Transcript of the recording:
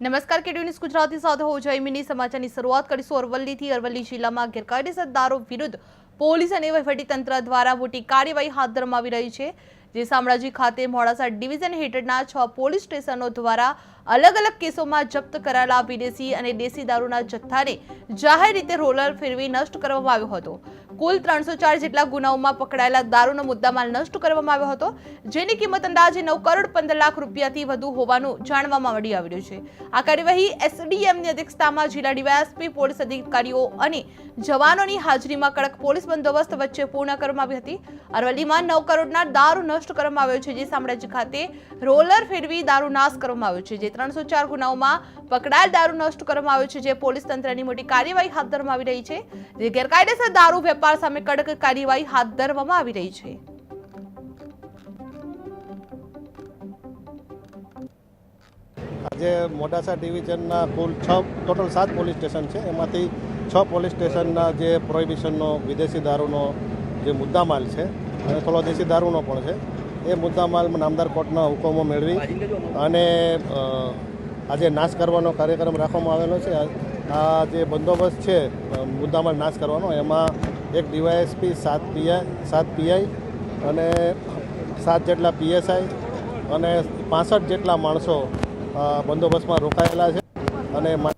નમસ્કાર KT news Gujarati સાથે હું જયમિની સમાચારની શરૂઆત કરીશું અરવલ્લીથી। અરવલ્લી જિલ્લામાં ગેરકાયદેસર દારૂ વિરુદ્ધ પોલીસ અને વહીવટીતંત્ર દ્વારા મોટી કાર્યવાહી હાથ ધરવામાં આવી રહી છે। જે શામળાજી ખાતે મોડાસા ડિવિઝન હેઠળના 6 પોલીસ સ્ટેશનો દ્વારા અલગ અલગ કેસોમાં જપ્ત કરાયેલા વિદેશી અને દેશી દારૂના જથ્થાને જાહેર રીતે રોલર ફેરવી નષ્ટ કરવામાં આવ્યો હતો। કુલ 304 જેટલા ગુનાઓમાં પકડાયેલા દારૂનો મુદ્દામાલ નષ્ટ કરવામાં આવ્યો હતો, જેની કિંમત અંદાજે 9 કરોડ 15 લાખ રૂપિયાથી વધુ હોવાનું જાણવામાં મળી આવ્યું છે। આ કાર્યવાહી એસડીએમની અધ્યક્ષતામાં જિલ્લા ડીવાયએસપી પોલીસ અધિકારીઓ અને જવાનોની હાજરીમાં કડક પોલીસ બંદોબસ્ત વચ્ચે પૂર્ણ કરવામાં આવી હતી। અરવલ્લીમાં 9 કરોડના દારૂ નષ્ટ કરવામાં આવ્યો છે, જે શામળાજી ખાતે રોલર ફેરવી દારૂ નાશ કરવામાં આવ્યો છે। જે 304 ગુનાઓમાં પકડાયેલ દારૂ નષ્ટ કરવામાં આવ્યો છે, જે પોલીસ તંત્રની મોટી કાર્યવાહી હાથ ધરવામાં આવી રહી છે। જે ગેરકાયદેસર દારૂ વેપાર સામે કડક કાર્યવાહી હાથ ધરવામાં આવી રહી છે। આજે મોડાસા ડિવિઝનના કુલ ટોટલ 7 પોલીસ સ્ટેશન છે, એમાંથી 6 પોલીસ સ્ટેશનના જે પ્રોહિબિશનનો વિદેશી દારૂનો જે મુદ્દામાલ છે અને થોડો દેશી દારૂનો પણ છે, એ મુદ્દામાલ નામદાર કોર્ટના હુકમો મેળવી અને આજે નાશ કરવાનો કાર્યક્રમ રાખવામાં આવેલો છે। આ જે બંદોબસ્ત છે મુદ્દામાલ નાશ કરવાનો, એમાં એક ડીવાયએસપી 7 પીઆઈ અને 7 જેટલા પીએસઆઈ અને 65 જેટલા માણસો બંદોબસ્તમાં રોકાયેલા છે અને